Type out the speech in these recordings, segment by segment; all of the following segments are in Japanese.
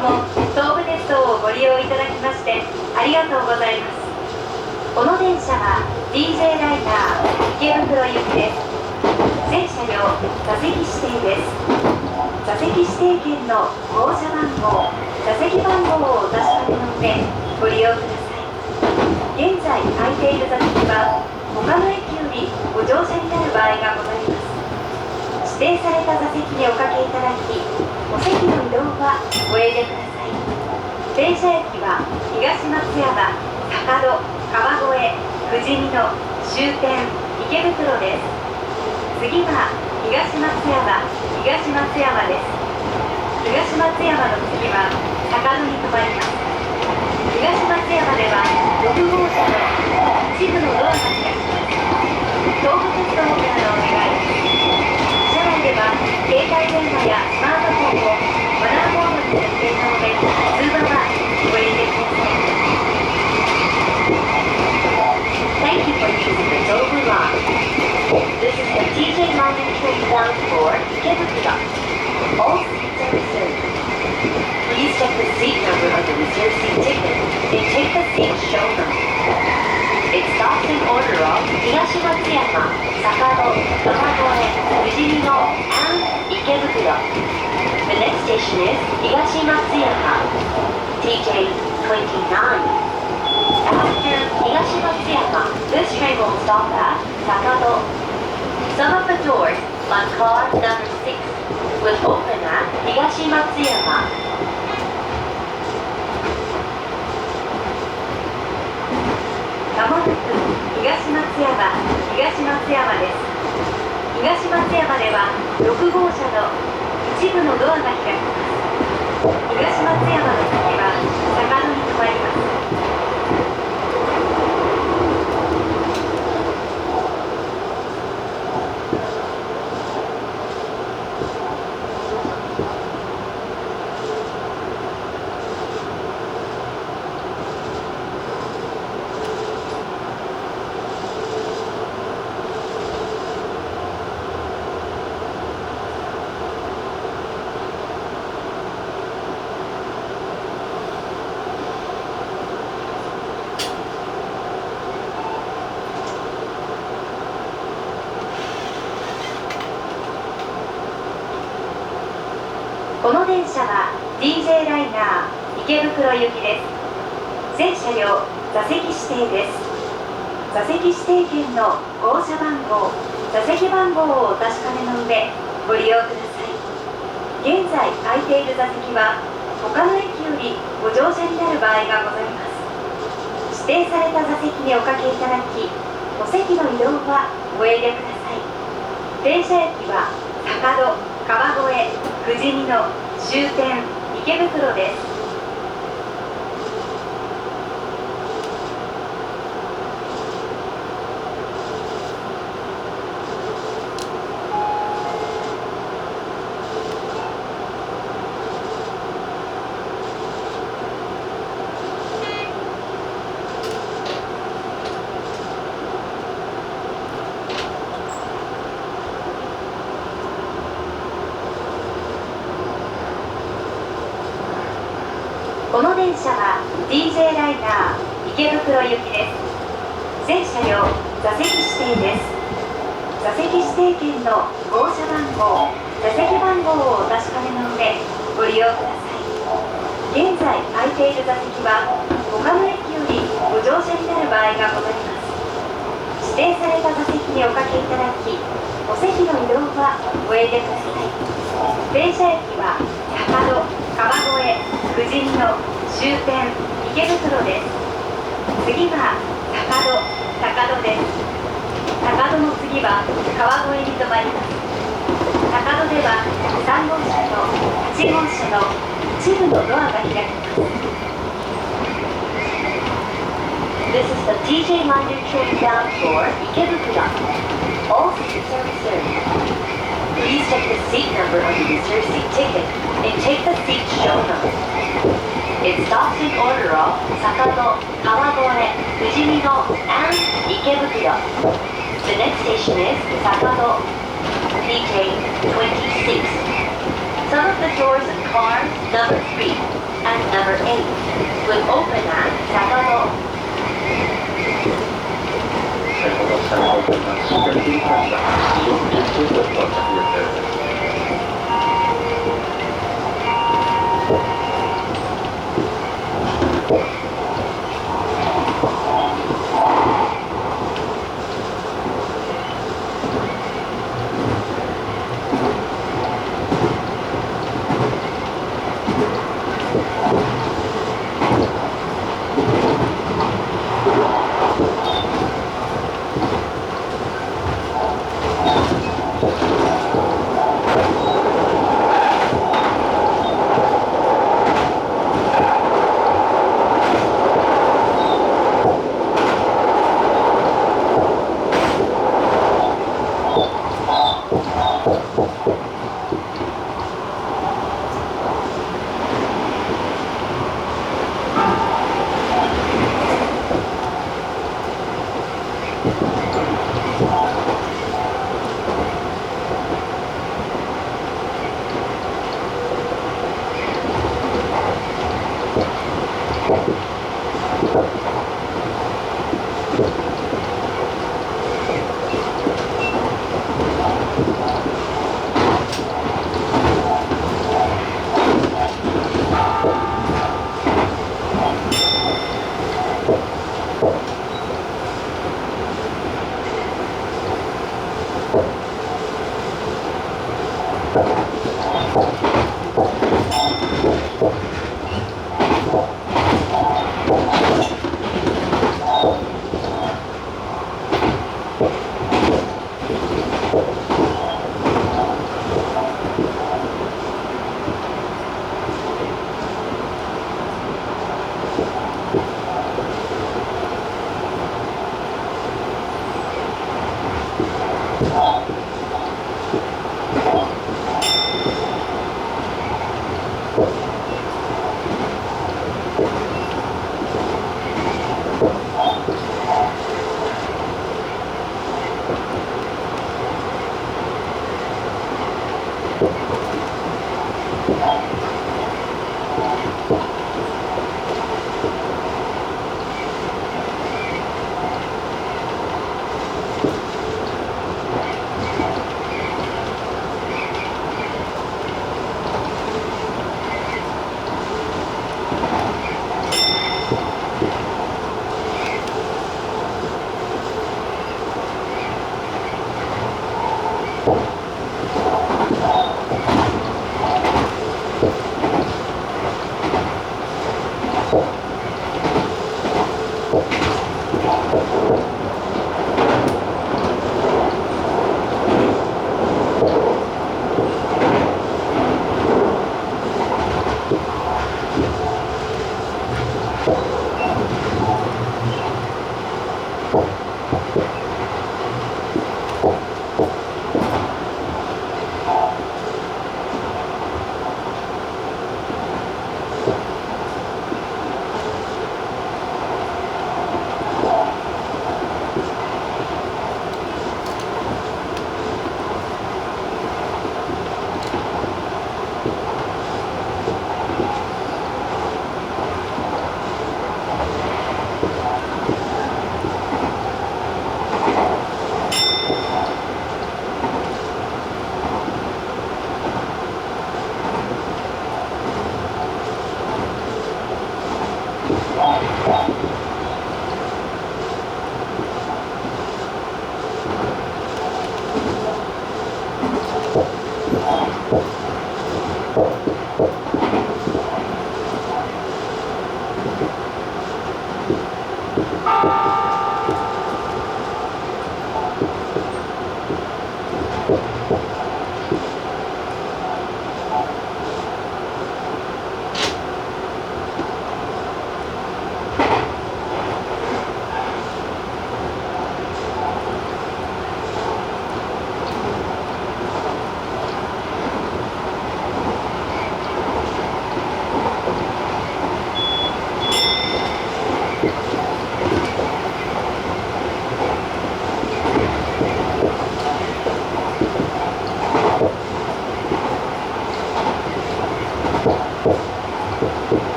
も東武鉄道をご利用いただきましてありがとうございます。この電車は DJ ライナー池袋行きです。全車両座席指定です。座席指定券の号車番号、座席番号をお確かめの上ご利用ください。現在空いている座席は他の駅よりご乗車になる場合がございます。指定された座席におかけいただき、お席の移動はご遠慮ください。停車駅は東松山、坂戸、川越、富士見の終点池袋です。次は東松山です。東松山の次は坂戸に停まります。東松山では6号車の一部のドアが開きます。東武鉄道からのお願いです。車内では携帯電話やスマートフォンをマナーモードに設定の上、通話はご遠慮ください。Thank you for using the Dover line. This is the TJ Liner train bound for Ikebukuro. All seats are reserved. Please check the seat number on the reserved seat ticket and take the seat shown on it. It stops in order of 東松山、坂戸、川越、富士見野 and 池袋. The next station is 東松山, TJ29. After 東松山, this train will stop at 坂戸. Some of the doors on car number 6 will open at 東松山. まもなく東松山です。東松山では6号車の一部のドアが開きます。東松山の次は坂戸に停まります。この電車は DJ ライナー池袋行きです。全車両座席指定です。座席指定券の号車番号、座席番号をお確かめの上ご利用ください。現在空いている座席は他の駅よりご乗車になる場合がございます。指定された座席におかけいただき、お席の移動はご遠慮ください。停車駅は坂戸、川越、富士見の終点池袋です。この電車は DJ ライナー池袋行きです。全車両座席指定です。座席指定券の号車番号、座席番号をお確かめの上ご利用ください。現在空いている座席は他の駅よりご乗車になる場合がございます。指定された座席におかけいただき、お席の移動はご遠慮ください。停車駅は坂戸、川越、富士見の終点池袋です。次は坂戸です。坂戸の次は川越に停まります。坂戸では3号車と8号車の一部のドアが開きます。This is the TJ Liner train bound for Ikebukuro. All seats are reserved. Please check the seat number on the reserved seat ticket and take the seat shown on it. It stops in order of 坂戸、川越、富士見野 and 池袋. The next station is 坂戸, TJ26. Some of the doors in car number 3 and number 8 will open at Sakato. 先ほど最高点が終点に関した7時40分到着予定です。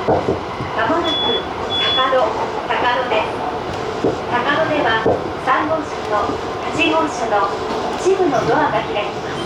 まもなく高戸です。高戸では3号車と8号車の一部のドアが開きます。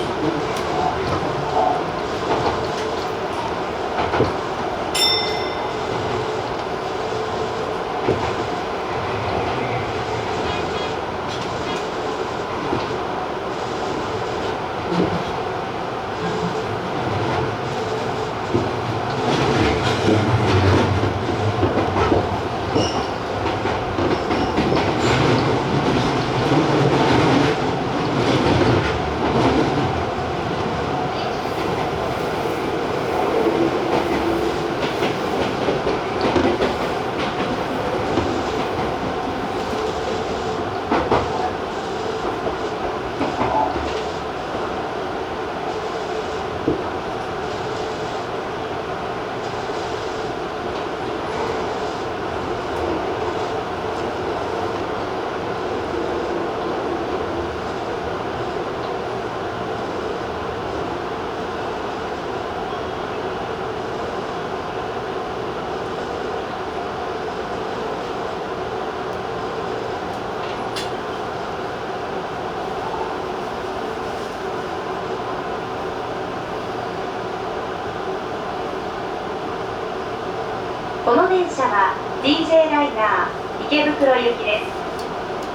この電車は DJ ライナー池袋行きです。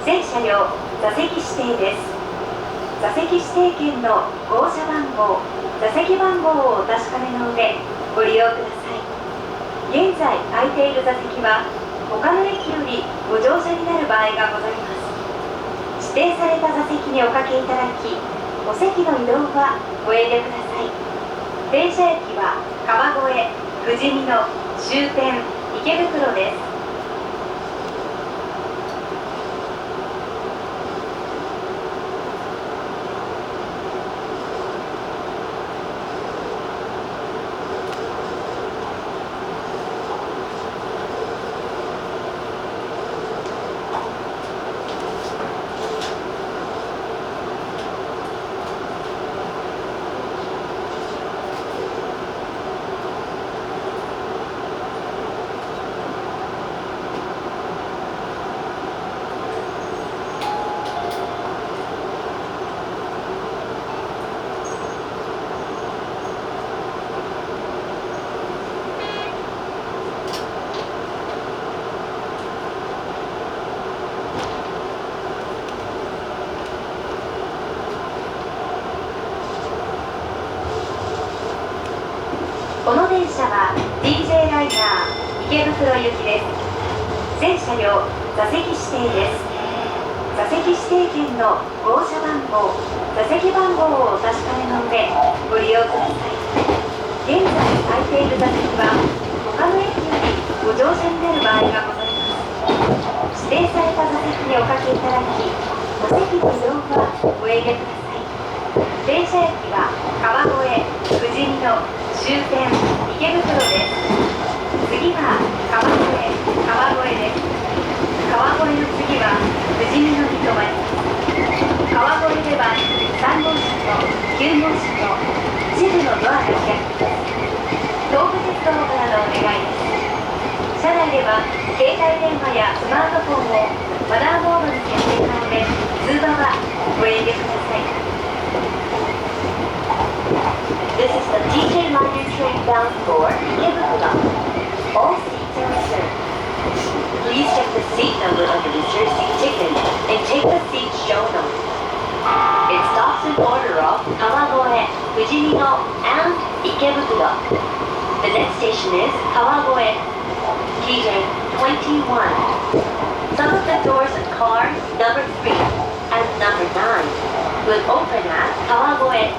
全車両座席指定です。座席指定券の号車番号、座席番号をお確かめの上ご利用ください。現在空いている座席は他の駅よりご乗車になる場合がございます。指定された座席におかけいただき、お席の移動はご遠慮ください。電車駅は川越、富士見の終点池袋です。この電車は DJ ライナー池袋行きです。全車両座席指定です。座席指定券の号車番号、座席番号をお確かめの上ご利用ください。現在空いている座席は他の駅よりご乗車になる場合がございます。指定された座席におかけいただき、お席の移動はご遠慮ください。電車駅は川越、富士見の終点池袋です。次は川越です。川越の次は富士見のに停まります。川越では3号車と9号車の一部のドアが開きます。東武鉄道からのお願いです。車内では携帯電話やスマートフォンをマナーモードに設定可能で、通話はご遠慮ください。This is the DJ Liner train bound for Ikebukuro. All seats are reserved. Please check the seat number on the reserved seat ticket and take the seat shown on it. It stops in order of Kawagoe, Fujimino, and Ikebukuro. The next station is Kawagoe, TJ21. Some of the doors of cars number 3 and number 9 will open at Kawagoe.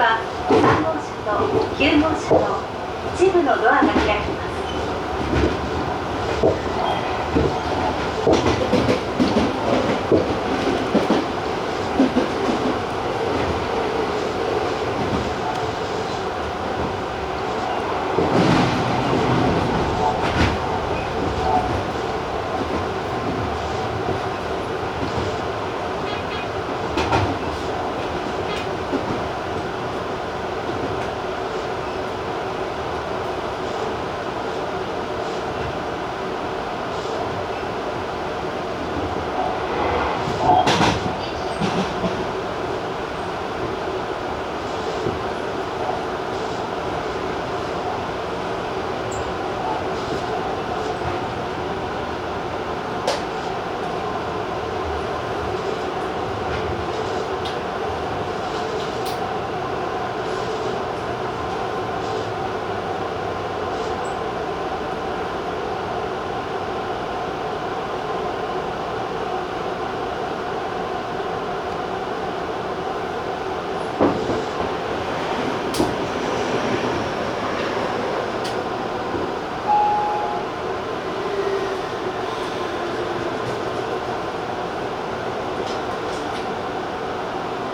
は3号車と9号車の一部のドアが開きます。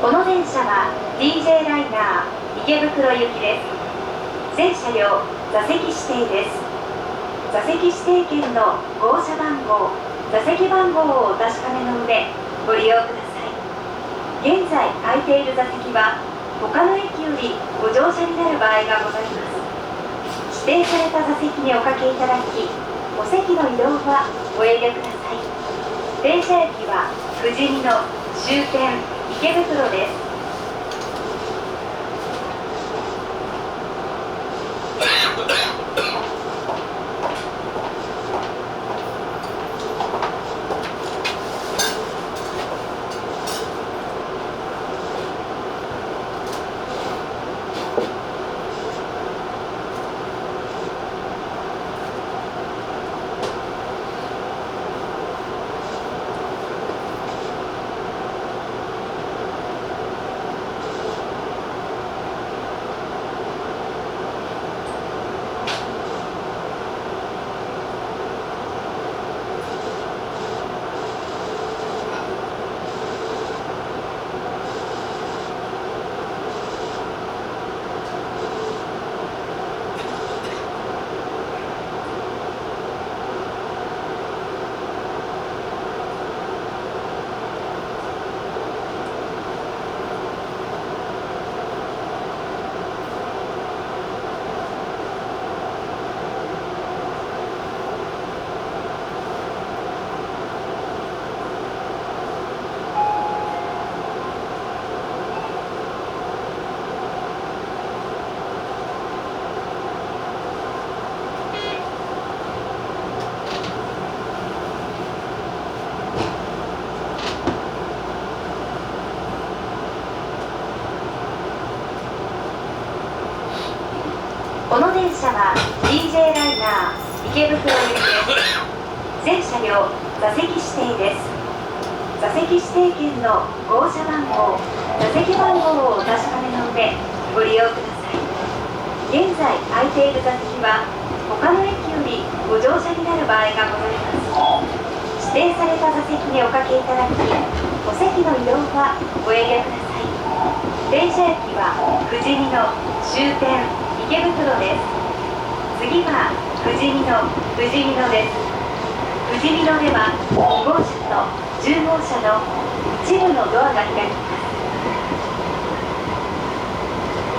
この電車は DJ ライナー池袋行きです。全車両座席指定です。座席指定券の号車番号、座席番号をお確かめの上ご利用ください。現在空いている座席は他の駅よりご乗車になる場合がございます。指定された座席におかけいただき、お席の移動はご遠慮ください。電車駅は富士見の終点池袋です。この電車は DJ ライナー池袋行きです。全車両座席指定です。座席指定券の号車番号、座席番号をお確かめの上ご利用ください。現在空いている座席は他の駅よりご乗車になる場合がございます。指定された座席におかけいただき、お席の移動はご遠慮ください。電車駅は富士見の終点池袋です。次は富士見野です。富士見野では2号車と10号車の一部のドアが開きます。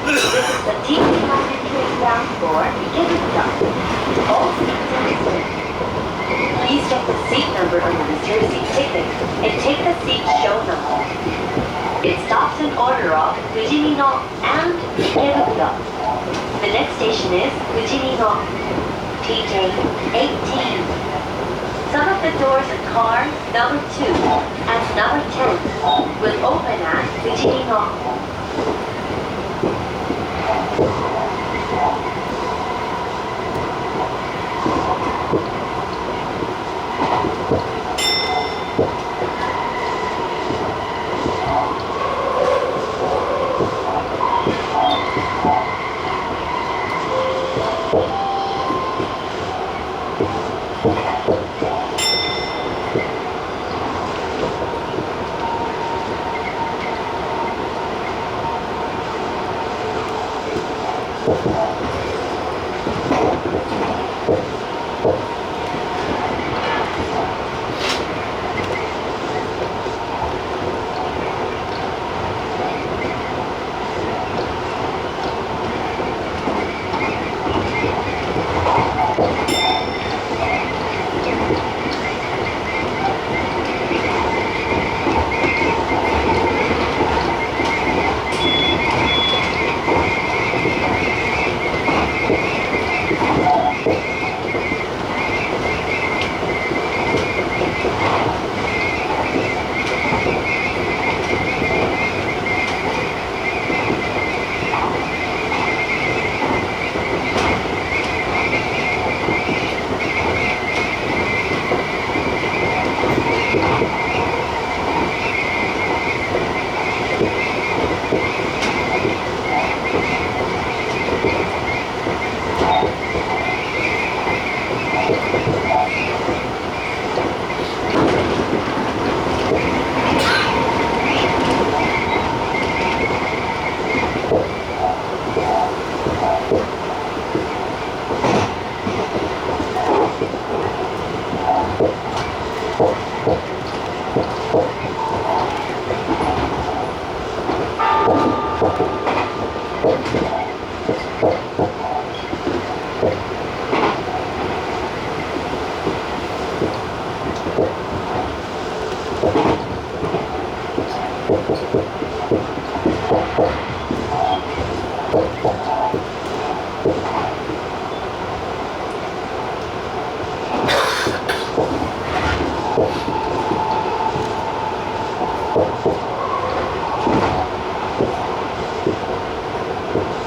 This is the T5 bound for Ikebukuro. All seats are reserved. Please check the seat number on the reserved seat ticket and take the seat shown on it. It stops in order of Fujimino and Ikebukuro. The next station is Fujimino, TJ18. Some of the doors in cars number 2 and number 10 will open at Fujimino.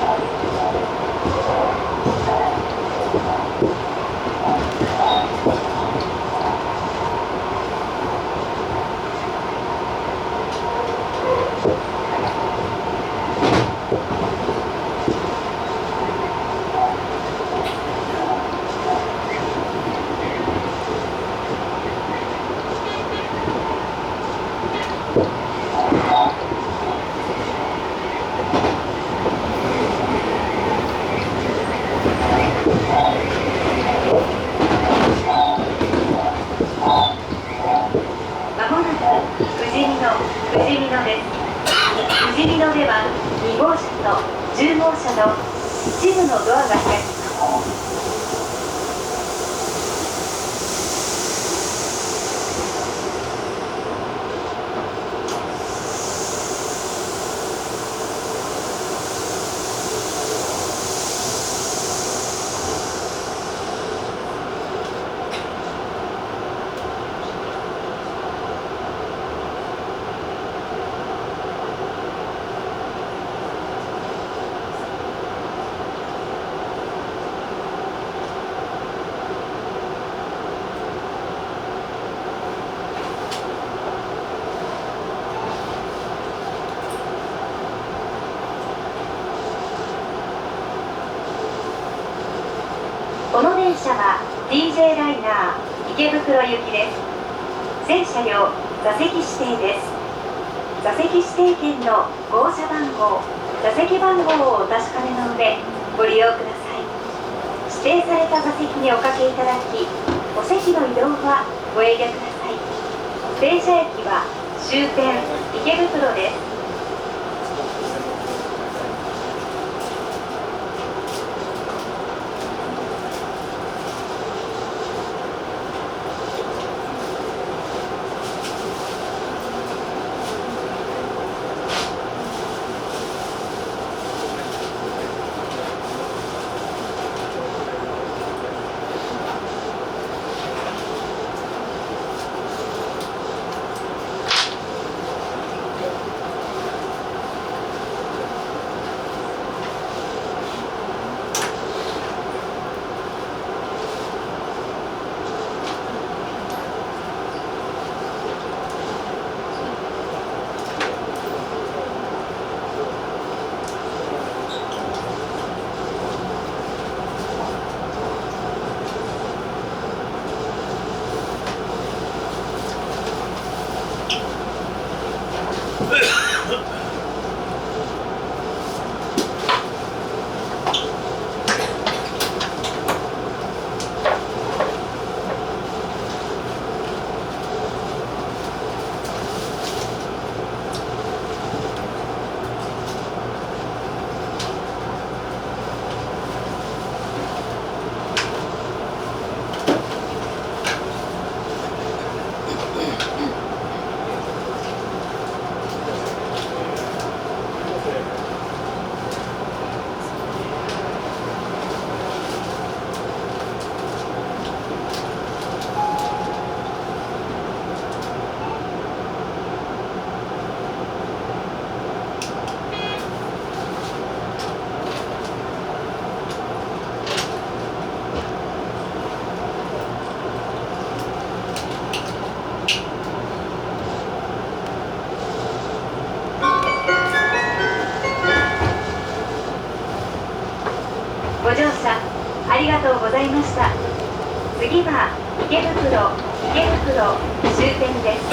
富士見野では2号車と10号車の一部のドアが開きます。この電車は DJ ライナー池袋行きです。全車両座席指定です。座席指定券の号車番号、座席番号をお確かめの上ご利用ください。指定された座席におかけいただき、お席の移動はご遠慮ください。電車駅は終点池袋です。ご乗車ありがとうございました。次は池袋終点です。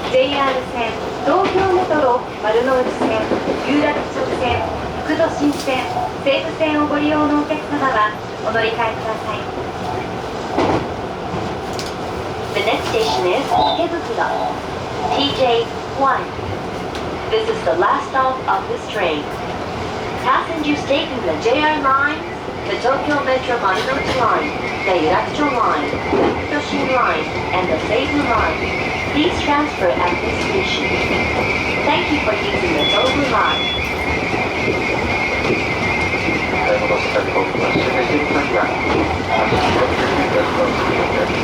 JR 線、東京メトロ丸ノ内線、有楽町線、副都心線、西武線をご利用のお客様はお乗り換えください。 The next station is Ikebukuro, TJ1. This is the last stop of this train. Passengers taking the JR line, the Tokyo Metro Marunouchi line, the Yurakucho line, the Toshin line, and the Seibu line, please transfer at this station. Thank you for using the Tobu line. 買い戻したり、僕は締め切り先が発信を決めていただきます。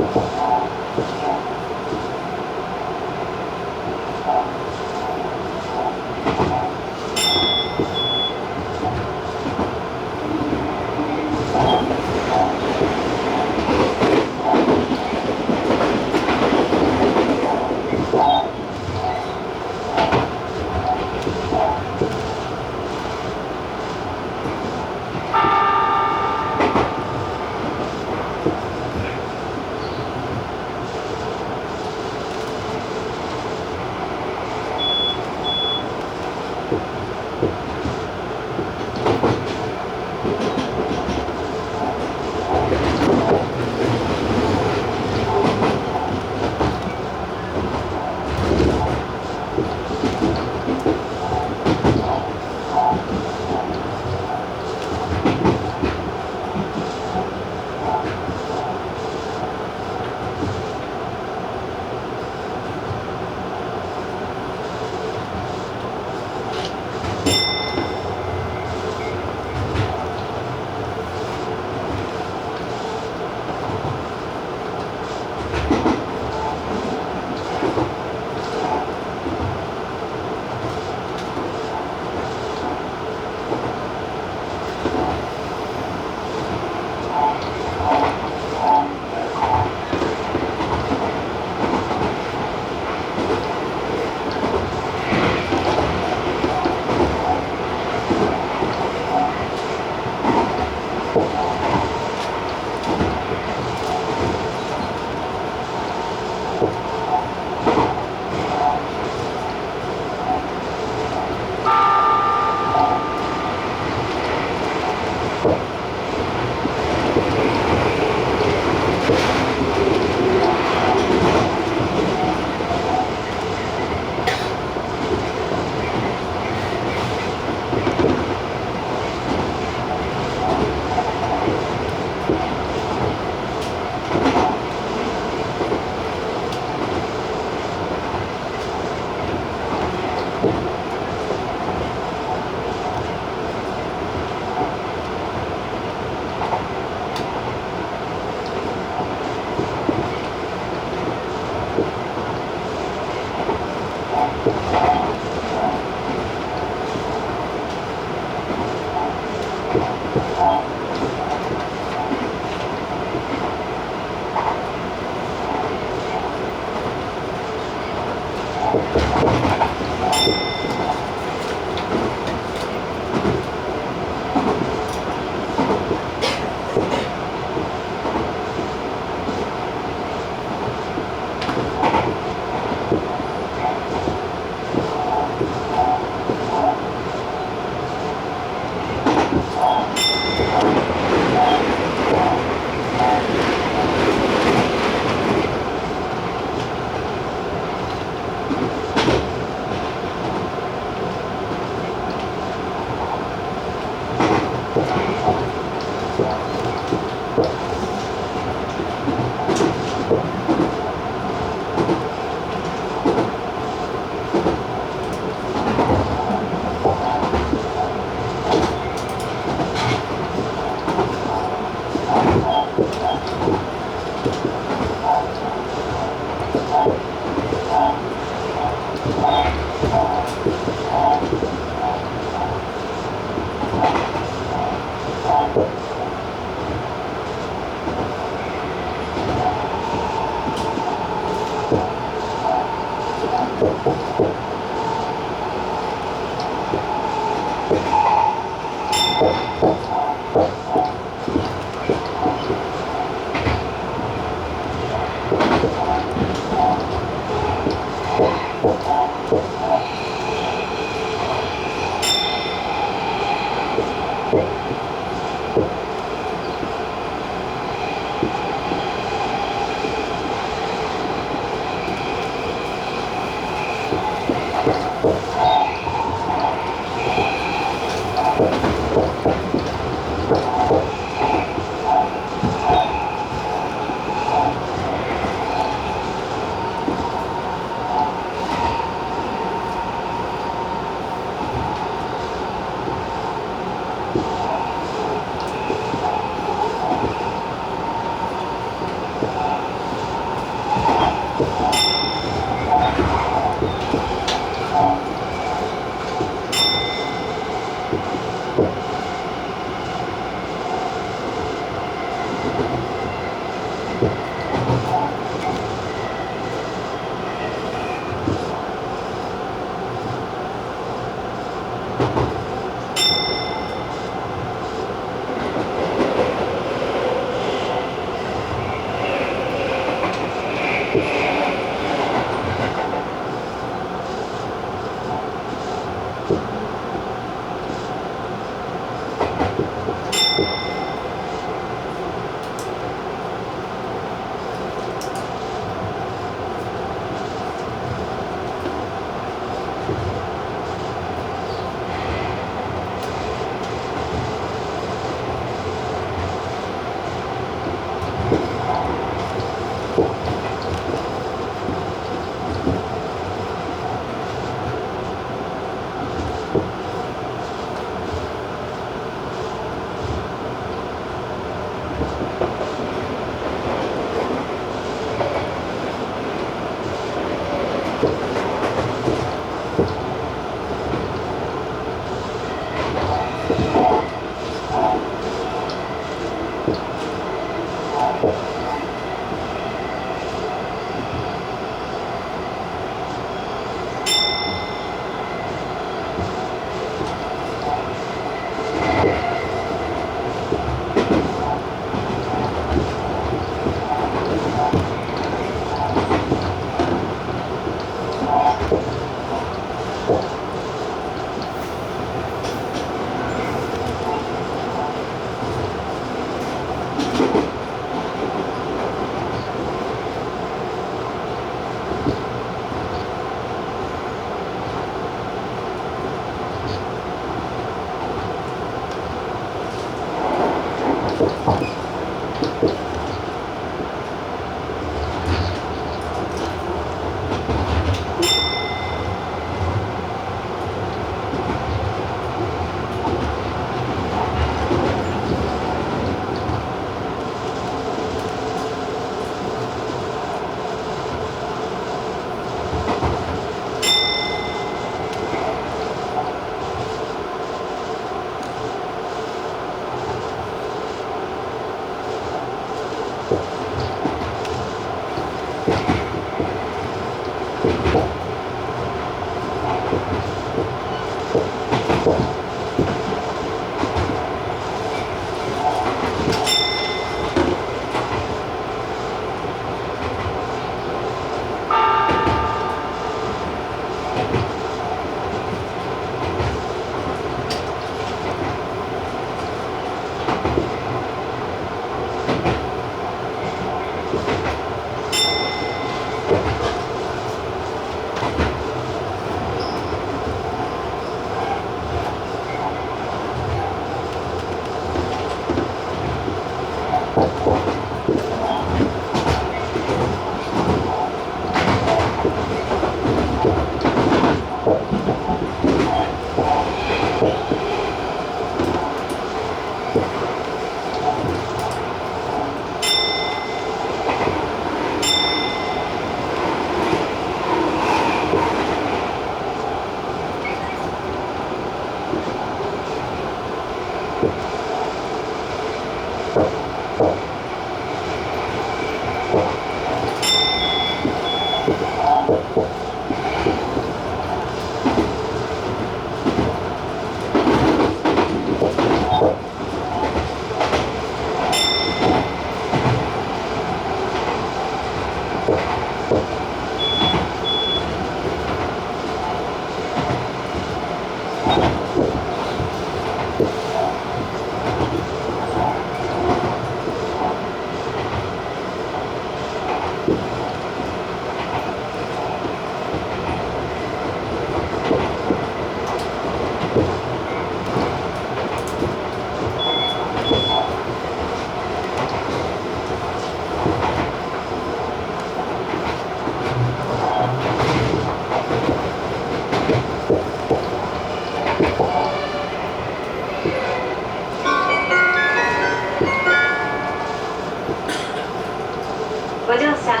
ご乗車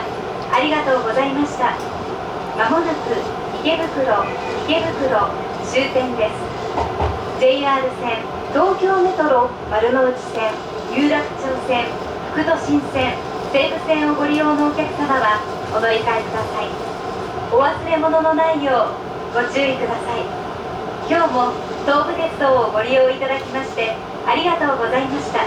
ありがとうございました。まもなく池袋終点です。 JR 線、東京メトロ丸ノ内線、有楽町線、副都心線、西武線をご利用のお客様はお乗り換えください。お忘れ物のないようご注意ください。今日も東武鉄道をご利用いただきましてありがとうございました。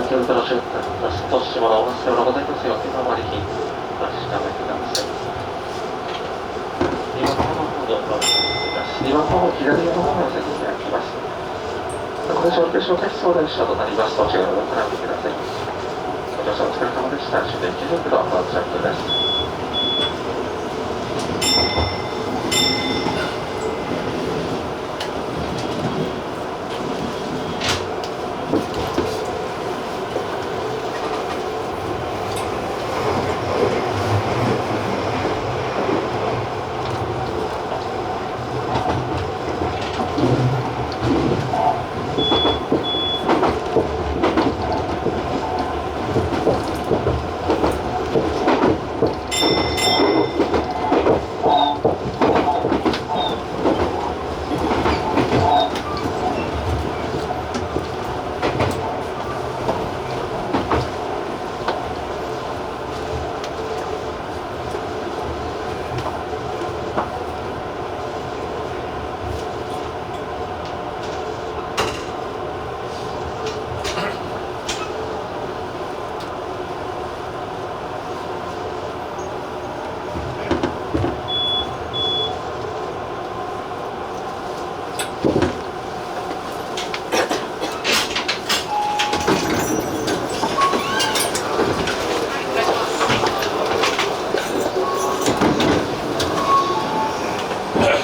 池袋出発バスと下のお忘れ物ございますようにお割り金お確かめください。2番の方どうぞ2番の方左の方の席に開きます。これ上級招待相談車となりますと、お違いをご覧ください。ご乗車お疲れ様でした。終電池袋到着です。